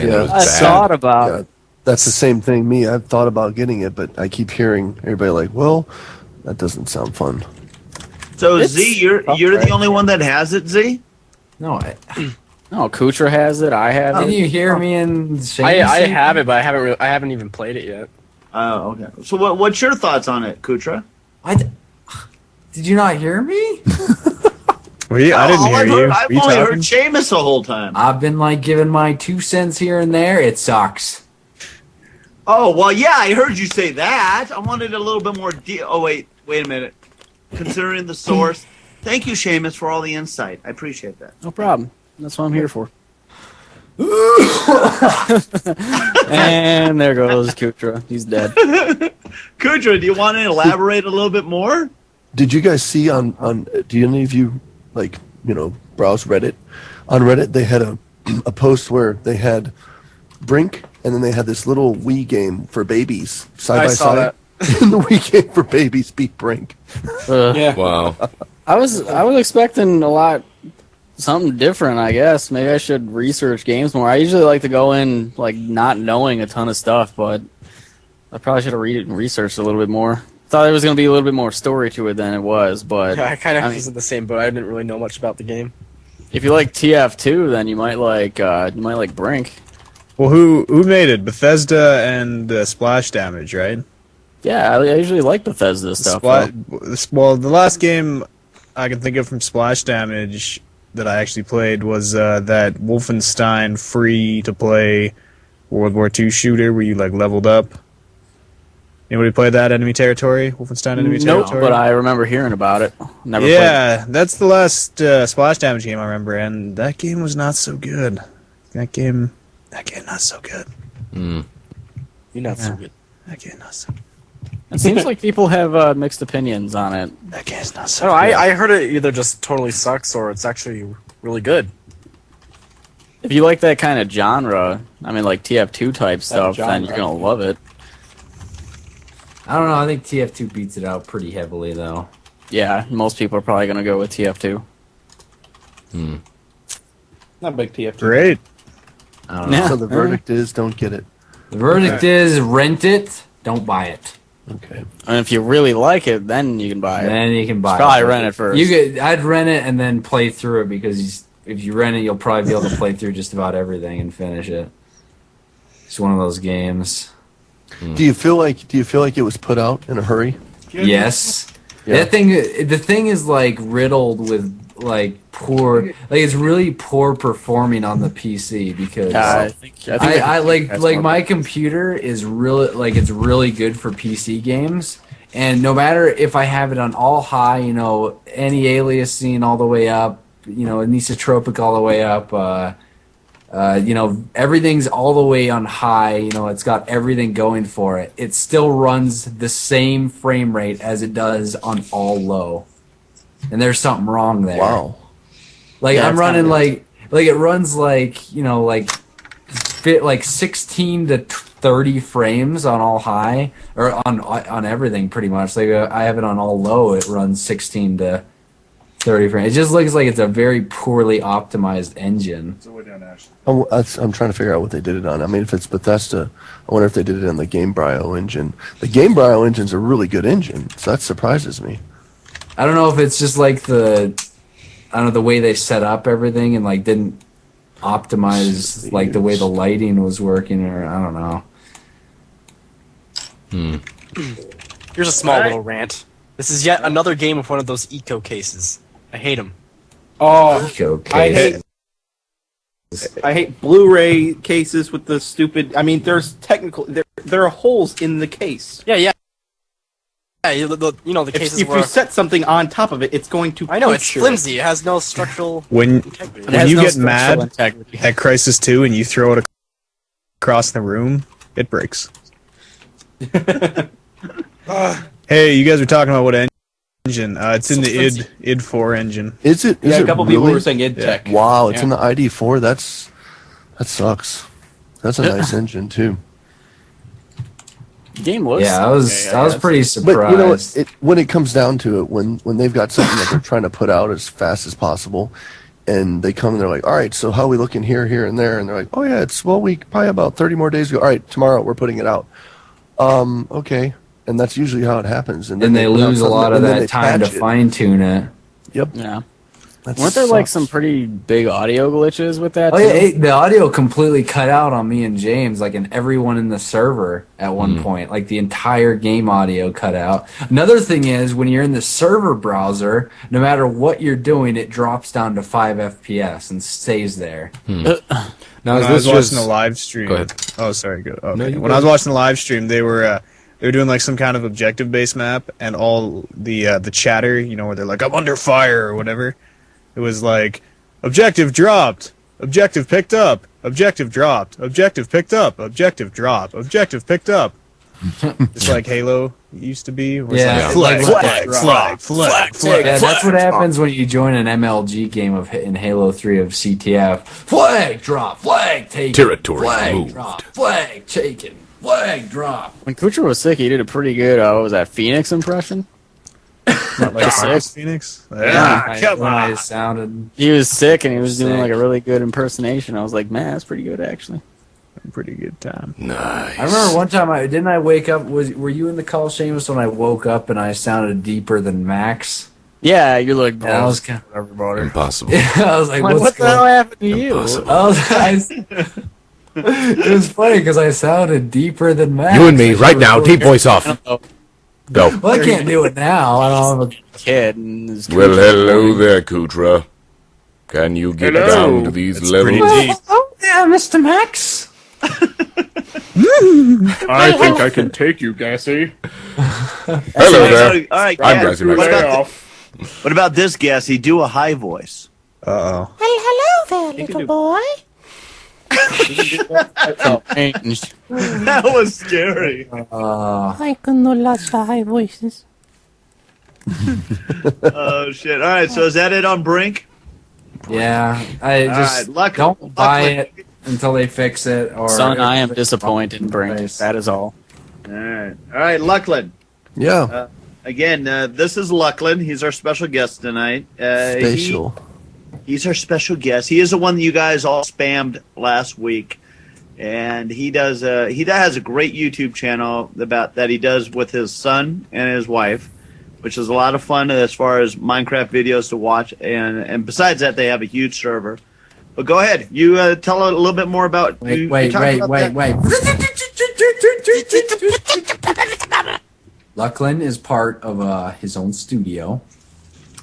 Yeah, I thought about. that's the same thing. Me, I've thought about getting it, but I keep hearing everybody like, "Well, that doesn't sound fun." So Z, you're the only one that has it, Z? No, No, Kutra has it. I have didn't it. you hear me and Shane? I have it, but I haven't even played it yet. Oh, okay. So what's your thoughts on it, Kutra? Did you not hear me? I didn't hear you. I've only heard Seamus the whole time. I've been like giving my 2 cents here and there. It sucks. Oh, well, yeah, I heard you say that. I wanted a little bit more oh, wait a minute. Considering the source. Thank you, Seamus, for all the insight. I appreciate that. No problem. That's what I'm here for. And there goes Kutra. He's dead. Kutra, do you want to elaborate a little bit more? Did you guys see on do any of you browse Reddit? On Reddit they had a post where they had Brink and then they had this little Wii game for babies side by side. That. And the Wii game for babies beat Brink. Yeah. Wow. I was expecting a lot something different, I guess. Maybe I should research games more. I usually like to go in like not knowing a ton of stuff, but I probably should have researched a little bit more. Thought there was going to be a little bit more story to it than it was, but Yeah, I kind of was in the same boat. I didn't really know much about the game. if you like TF2, then you might like Brink. Well, who made it? Bethesda and Splash Damage, right? Yeah, I usually like Bethesda stuff. Well, the last game I can think of from Splash Damage that I actually played was that Wolfenstein free-to-play World War II shooter where you like leveled up. Anybody play that Enemy Territory? Wolfenstein Enemy Territory? But I remember hearing about it. Never played it. That's the last Splash Damage game I remember, and that game was not so good. That game not so good. You're not so good. That game not so good. It seems like people have mixed opinions on it. That game's not so No, good. I heard it either just totally sucks or it's actually really good. If you like that kind of genre, I mean like TF2 type stuff, then you're going to love it. I don't know. I think TF2 beats it out pretty heavily, though. Yeah, most people are probably going to go with TF2. Not a big TF2. Great. I don't know. Yeah. So the verdict is don't get it. The verdict is rent it, don't buy it. Okay. And if you really like it, then you can buy it. Then you can buy Probably it. rent it first. I'd rent it and then play through it because if you rent it, you'll probably be able to play through just about everything and finish it. It's one of those games. Do you feel like it was put out in a hurry? Yes. Yeah. The thing is like riddled with like poor, like it's really poor performing on the PC because I think I like that's my more- computer is really like it's really good for PC games, and no matter if I have it on all high, any aliasing all the way up, anisotropic all the way up, everything's all the way on high, it's got everything going for it. It still runs the same frame rate as it does on all low. And there's something wrong there. Wow. Like Yeah, I'm it's running kinda like it runs like 16 to 30 frames on all high or on everything pretty much. Like I have it on all low, it runs 16 to 30 frames. It just looks like it's a very poorly optimized engine. I'm trying to figure out what they did it on. I mean, if it's Bethesda, I wonder if they did it on the Gamebryo engine. The Gamebryo engine's a really good engine, so that surprises me. I don't know if it's just like the way they set up everything and like didn't optimize like the way the lighting was working, or I don't know. Here's a small little rant. This is yet another game with one of those eco cases. I hate them. Oh, Okay. I hate Blu-ray cases with the stupid. I mean, there's there are holes in the case. Yeah. The cases If where you set something on top of it, it's going to. I know it's puncture flimsy. It has no structural When integrity. It has you no get structural mad integrity. at Crisis 2 and you throw it across the room, it breaks. Hey, you guys were talking about what engine? It's in the id 4 engine. Is it? Yeah, Is a couple it people really? were saying id tech. Wow, it's Yeah. in the ID4. That sucks. That's a nice engine too. The game looks. Yeah, I was pretty surprised. But you know, when it comes down to it, when they've got something that they're trying to put out as fast as possible, and they come and they're like, all right, so how are we looking here, here, and there? And they're like, oh yeah, we probably about 30 more days ago. All right, tomorrow we're putting it out. Okay, and that's usually how it happens. And then they put out lose a something, lot of and then that they time to patch it. fine tune it. Yep. Yeah. That Weren't there like sucks. some pretty big audio glitches with that? Oh too? yeah, the audio completely cut out on me and James, like, and everyone in the server at one point. Like, the entire game audio cut out. Another thing is, when you're in the server browser, no matter what you're doing, it drops down to 5 FPS and stays there. Now, When is I was this watching just... the live stream. Go ahead. Oh, sorry. Go. Okay. No, you When go. I was watching the live stream, they were doing like some kind of objective based map, and all the chatter, where they're like, "I'm under fire" or whatever. It was like, objective dropped, objective picked up, objective dropped, objective picked up, objective drop, objective picked up. Just like Halo used to be. Where it's Yeah. like, Flag, flag. Yeah, that's what happens when you join an MLG game in Halo 3 of CTF. Flag drop, flag taken, Territory flag moved. drop, flag taken, flag drop. When Kucher was sick, he did a pretty good, what was that, Phoenix impression? Not like Just Marcus sick. Phoenix. come When I on. sounded He was sick and he was doing Sick. like a really good impersonation. I was like, man, that's pretty good actually. Pretty good time. Nice. I remember one time I wake up. Were you in the call, Seamus, when I woke up and I sounded deeper than Max? Yeah, you're like, And I was kind everybody. Impossible. I was like, Like, what's what the going hell happened to you? Impossible. it was funny because I sounded deeper than Max. You and me, Like, right I now. was Team voice off. Oh, Go. Well, I can't do it now. I don't have a kid. And his Well, Kucher hello voice. there, Kutra. Can you get Hello. down to these It's levels? pretty deep. Oh, yeah, Mr. Max. I think I can take you, Gassy. Hello there. All right, I'm Gassy, Gassy Max. what, Lay about off. what about this, Gassy? Do a high voice. Uh-oh. Hello there, little boy. Changed. That was scary. I can know lots of high voices. Oh shit! All right, so is that it on Brink? Yeah, I just right, don't buy luckily- it until they fix it. Or Son, I am disappointed in Brink. Nice. That is all. All right, Luckland. Yeah, Again, this is Luckland. He's our special guest tonight. spatial. He's our special guest. He is the one that you guys all spammed last week, and he has a great YouTube channel about that he does with his son and his wife, which is a lot of fun as far as Minecraft videos to watch. And besides that, they have a huge server. But go ahead, you tell a little bit more about. you Wait. talked about that. Luckland is part of his own studio.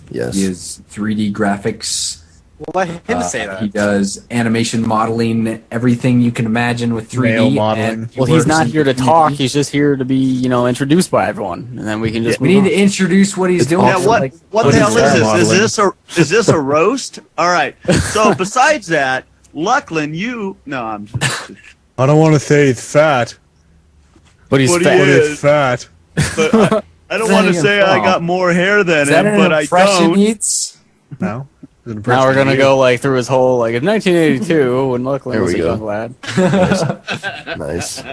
Yes. He is 3D graphics. Well, let him say He that. does animation modeling, everything you can imagine with 3D. Nail modeling. and he Well, he's works not in here to 3D. talk. He's just here to be, introduced by everyone, and then we can just. We move need to introduce what he's doing. Yeah, for, what like, what what the is hell that is modeling? this? Is this a roast? All right. So besides that, Luckland, I'm just. I don't want to say he's fat, But he's What he fat. but is. he's fat. But I don't Is that want to even say I wrong? got more hair than Is that him, an but I impression don't. eats? No? Now we're gonna go like through his whole like in 1982 when Luckland There was we a go. young lad. Nice.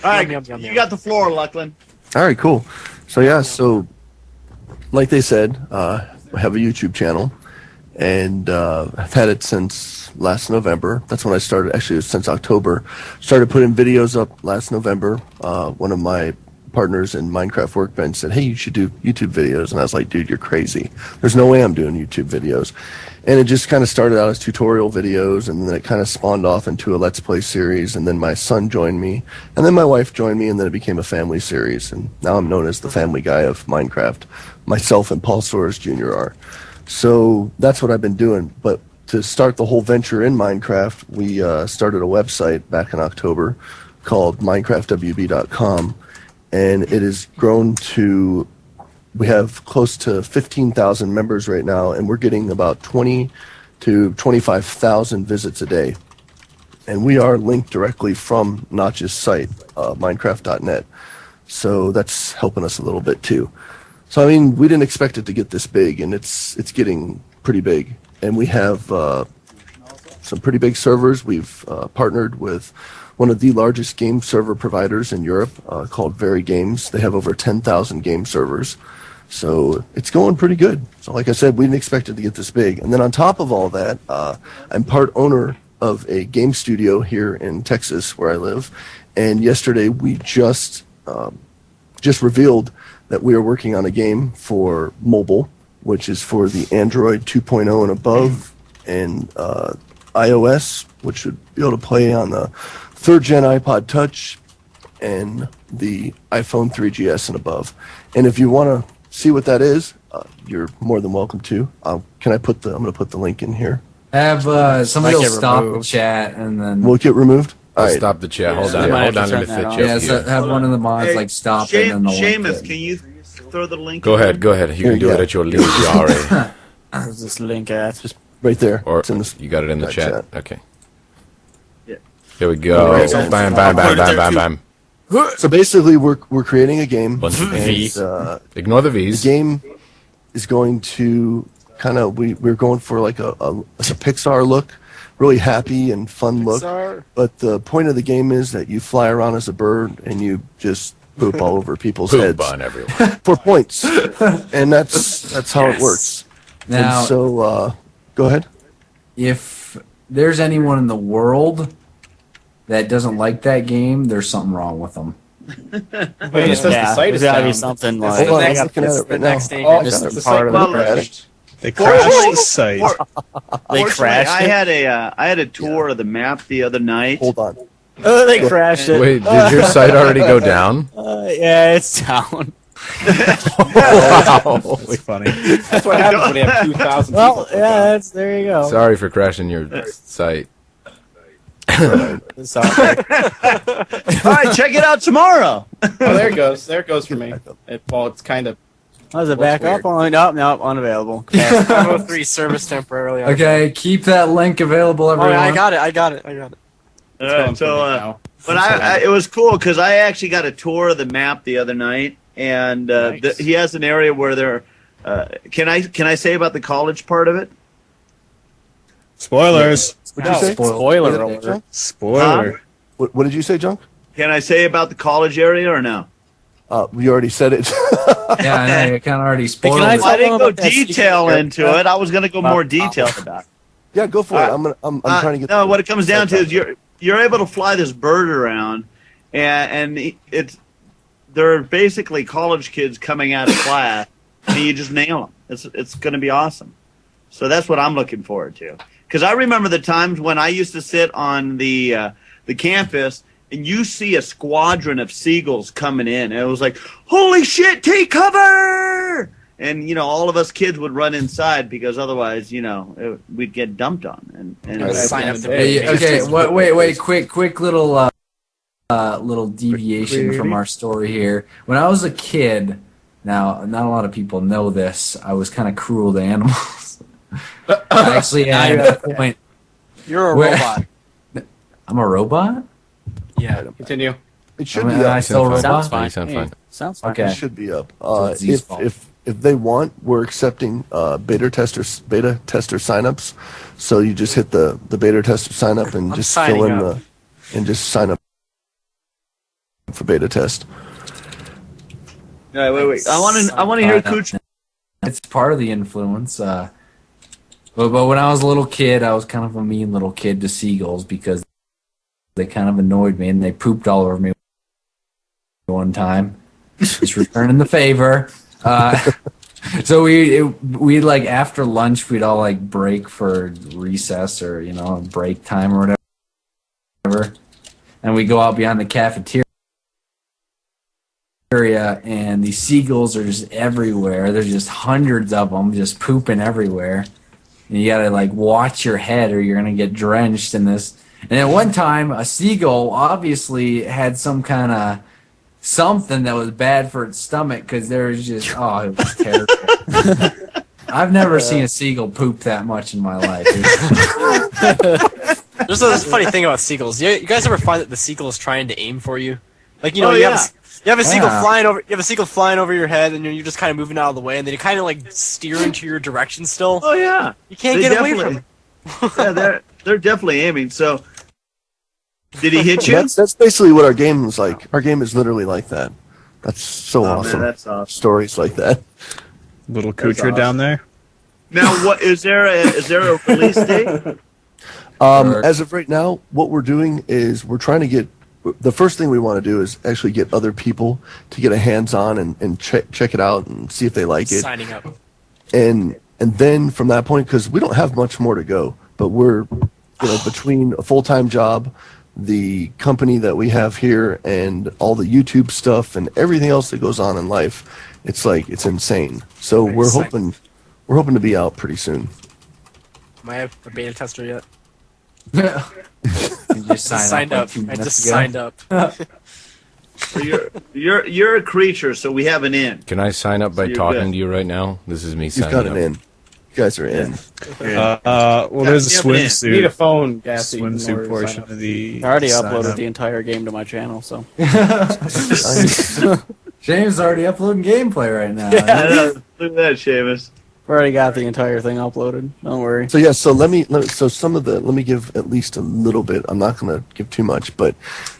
All right, Yum, yum, you yum. got the floor, Luckland. All right, cool. So yeah, so like they said, I have a YouTube channel, and I've had it since last November. That's when I started. Actually, it was since October. Started putting videos up last November. One of my partners in Minecraft Workbench said, "Hey, you should do YouTube videos," and I was like, "Dude, you're crazy. There's no way I'm doing YouTube videos." And it just kind of started out as tutorial videos, and then it kind of spawned off into a Let's Play series, and then my son joined me, and then my wife joined me, and then it became a family series, and now I'm known as the family guy of Minecraft. Myself and Paul Soares Jr. are. So that's what I've been doing. But to start the whole venture in Minecraft, we started a website back in October called MinecraftWB.com, and it has grown to, we have close to 15,000 members right now, and we're getting about 20 to 25,000 visits a day. And we are linked directly from Notch's site, Minecraft.net. So that's helping us a little bit too. So I mean, we didn't expect it to get this big, and it's getting pretty big. And we have some pretty big servers. We've partnered with one of the largest game server providers in Europe called Very Games. They have over 10,000 game servers. So it's going pretty good. So like I said, we didn't expect it to get this big. And then on top of all that, I'm part owner of a game studio here in Texas where I live. And yesterday we just revealed that we are working on a game for mobile, which is for the Android 2.0 and above, and iOS, which should be able to play on the 3rd gen iPod Touch and the iPhone 3GS and above. And if you want to see what that is, you're more than welcome to. I'm going to put the link in here. Have somebody will stop the removed. chat and then Will it get removed? All I'll right. stop the chat. Hold Yeah, on. you might Hold have on. to Let me turn fit that you off. up so here. have one of the mods like stop it and the Seamus, can you throw the link? Go in ahead. there? Go ahead. You can do it at your leisure, Ari. Where's this link at? Right there. Or It's in the you got it in the that chat. chat. Okay. Yeah. Here we go. Alright. Bam, bam, bam, bam, bam, bam. So basically, we're creating a game, Bunch of and V's. Ignore the the V's. game is going to kind of we're going for like a Pixar look, really happy and fun look. Pixar. But the point of the game is that you fly around as a bird and you just poop all over people's Poop heads on everyone. for points, and that's how it works. Now, And so go ahead. if there's anyone in the world that doesn't like that game, there's something wrong with them. Wait, it says the site there's is got to down. be something That's like. the Hold on, next- I'm looking at it's it the right next now. stage. Oh, Just I got it. the part of Well, the crash. They crashed the site. They Fortunately, crashed I it. had a tour of the map the other night. Hold on. They crashed it. Wait, did your site already go down? Yeah, it's down. Wow. That's funny. That's what happens when you have 2,000 Well, people. yeah, that's there you go. Sorry for crashing your site. Sorry. All right, check it out tomorrow. Oh, there it goes. There it goes for me. Well, it's kind of. Was it back up? Oh, nope, unavailable. 503 service temporarily. Okay, keep that link available, Oh, everyone. yeah, I got it. All right, so, but it was cool because I actually got a tour of the map the other night, and Nice. he has an area where there. Can I say about the college part of it? Spoilers. What'd you say? Spoiler What did- alert. Junk? Spoiler. What did you say, Junk? Can I say about the college area or no? We already said it. Yeah, I know, you kind of already spoiled can I it. tell I didn't go about that detail secret into area? it. I was going to go more detailed about it. Yeah, go for it. I'm trying to get. No, what it comes down to is you're able to fly this bird around, and they're basically college kids coming out of class, and you just nail them. It's going to be awesome. So that's what I'm looking forward to. Because I remember the times when I used to sit on the campus, and you see a squadron of seagulls coming in, and it was like, holy shit, take cover! And, all of us kids would run inside because otherwise, we'd get dumped on. And Sign up to Hey, okay, wait, quick little little deviation from our story here. When I was a kid, now not a lot of people know this, I was kind of cruel to animals. I actually had a point. You're a Where- robot. I'm a robot? Yeah. Continue. It should I mean, be I up. still a robot? Sounds fine. You sound Hey, fine. sounds fine. Okay. It should be up. So it's Z's fault. If they want, we're accepting beta tester signups. So you just hit the beta tester sign up and I'm just fill signing in up. and just sign up for beta test. No, wait. I want to hear Cooch. It's part of the influence. But when I was a little kid, I was kind of a mean little kid to seagulls because they kind of annoyed me and they pooped all over me one time. Just returning the favor. So we like after lunch we'd all like break for recess or break time or whatever, and we go out beyond the cafeteria. And these seagulls are just everywhere. There's just hundreds of them just pooping everywhere. And you gotta like watch your head or you're gonna get drenched in this. And at one time, a seagull obviously had some kind of something that was bad for its stomach because there was just, it was terrible. I've never seen a seagull poop that much in my life. There's this funny thing about seagulls. You guys ever find that the seagull is trying to aim for you? Like you have a seagull flying over. You have a seagull flying over your head, and you're just kind of moving out of the way, and then you kind of like steer into your direction still. Oh yeah, You can't get away from it. Yeah, they're definitely aiming. So, did he hit you? That's basically what our game is like. Our game is literally like that. That's so awesome. Man, that's awesome. Stories like that. Little That's Kutra down awesome. there. Now, what is there a release date? As of right now, what we're doing is we're trying to get. The first thing we want to do is actually get other people to get a hands-on and check it out and see if they like it. Signing up. And then from that point, because we don't have much more to go, but we're between a full-time job, the company that we have here, and all the YouTube stuff and everything else that goes on in life, it's insane. So we're hoping to be out pretty soon. Am I a beta tester yet? You just Signed up. I just signed up. So you're a creature, so we have an in. Can I sign up by you're talking good. to you right now? This is me You've signing got up. it in. You guys are in. Well, there's a Yeah, man. swimsuit. Need a phone, Gassy. in order Swimsuit to portion sign up. of the. I already sign uploaded up. the entire game to my channel, so. James already uploading gameplay right now. Look at that, Seamus. I've already got the entire thing uploaded. Don't worry. So yeah, so let me give at least a little bit. I'm not going to give too much, but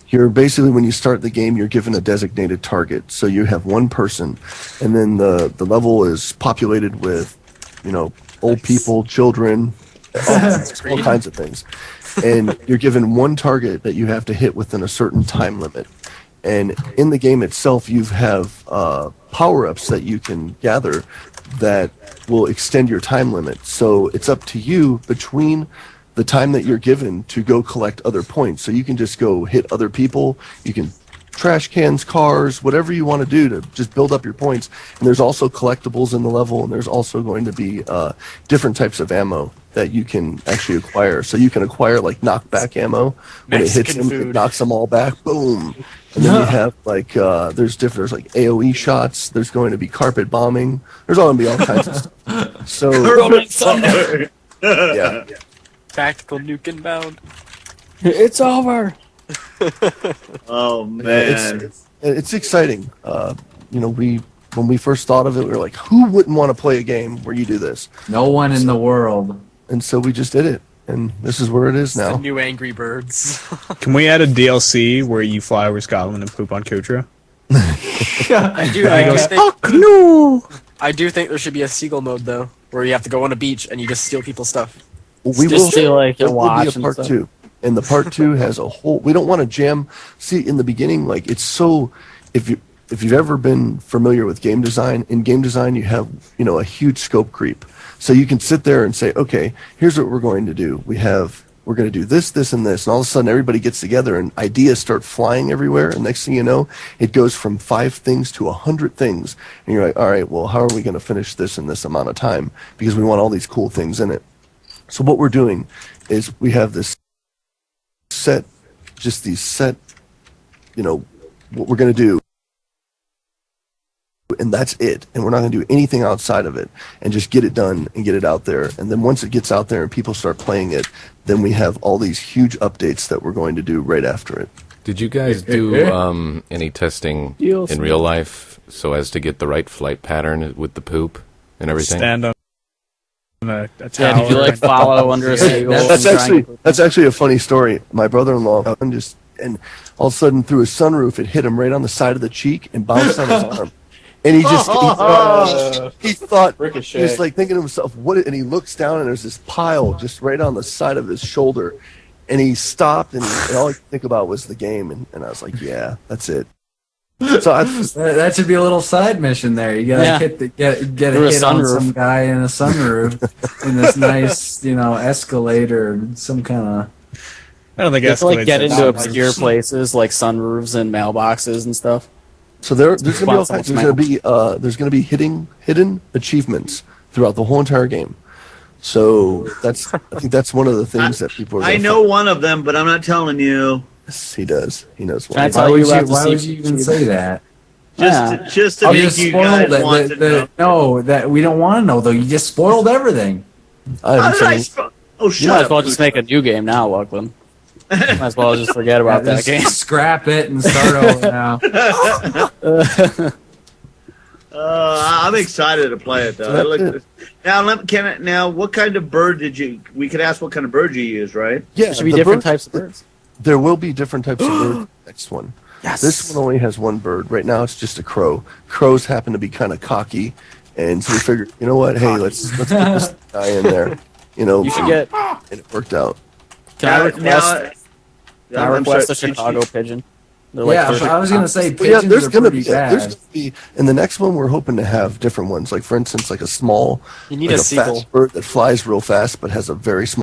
you're basically, when you start the game, you're given a designated target. So you have one person, and then the level is populated with, old people, children, all kinds of things. And you're given one target that you have to hit within a certain time limit. And in the game itself, you have power-ups that you can gather that will extend your time limit. So it's up to you between the time that you're given to go collect other points. So you can just go hit other people. You can trash cans, cars, whatever you want to do to just build up your points. And there's also collectibles in the level, and there's also going to be different types of ammo that you can actually acquire. So you can acquire like knockback ammo. When it hits Mexican them, it food. knocks them all back. Boom. And then you have there's like AOE shots. There's going to be carpet bombing. There's all going to be all kinds of stuff. So yeah. Tactical nuke inbound. It's over. Oh man, It's exciting. When we first thought of it, we were like, who wouldn't want to play a game where you do this? No one in the world. And so we just did it, and this is where it is The now. new Angry Birds. Can we add a DLC where you fly over Scotland and poop on Kutra? I do think there should be a seagull mode though, where you have to go on a beach and you just steal people's stuff. We Just see, like, there your will be watch a and part stuff. 2, and the part 2 has a whole. We don't want to jam. See, in the beginning, like it's so. If you've ever been familiar with game design, in game design you have a huge scope creep. So you can sit there and say, okay, here's what we're going to do. We're going to do this, this, and this, and all of a sudden everybody gets together and ideas start flying everywhere. And next thing you know, it goes from 5 things to 100 things, and you're like, all right, well, how are we going to finish this in this amount of time? Because we want all these cool things in it. So what we're doing is we have this set, what we're going to do, and that's it. And we're not going to do anything outside of it, and just get it done and get it out there. And then once it gets out there and people start playing it, then we have all these huge updates that we're going to do right after it. Did you guys do any testing in real life so as to get the right flight pattern with the poop and everything? Stand on a tower. Yeah, did you like follow under a seagull? That's actually a funny story. My brother-in-law and all of a sudden through his sunroof, it hit him right on the side of the cheek and bounced on his arm. And he thought, Ricochet. he was like thinking to himself, and he looks down and there's this pile just right on the side of his shoulder. And he stopped and all he could think about was the game. And I was like, yeah, that's it. So That should be a little side mission there. You gotta get a Through a hit on sunroof. some guy in a sunroof in this nice, Escalade or some kind of. I don't think You have to like Escalade's get that into bad. obscure places like sunroofs and mailboxes and stuff. So there's going to be all Responsible kinds. There's going to be hidden achievements throughout the whole entire game. So I think that's one of the things that people are. I know one of them, but I'm not telling you. Yes, he does. He knows Can I one. tell Why you would about you, the why would secret you even achievement? say that? Just to Oh, make just you spoiled guys it. want to know. No, that we don't want to know though. You just spoiled everything. I'm How did I saying, Oh, You shut might up. as well just make a new game now, Lachlan. Might as well just forget about that Just game. Scrap it and start over now. I'm excited to play it though. That's Now, what kind of bird did you? We could ask what kind of bird you use, right? yeah, There should be the different bird- types of birds. There will be different types of birds. Next one. Yes. This one only has one bird. Right now, it's just a crow. Crows happen to be kind of cocky, and so we figured, you know what? Hey, let's put this guy in there. You know, You should get. and it worked out. Can I request? Can I I'm request a sorry, Chicago pigeon? They're Yeah, perfect. I was gonna say But yeah, pigeons are pretty bad. there's gonna be in the next one. We're hoping to have different ones. Like for instance, like a small, You need like a a seagull. fast bird that flies real fast but has a very small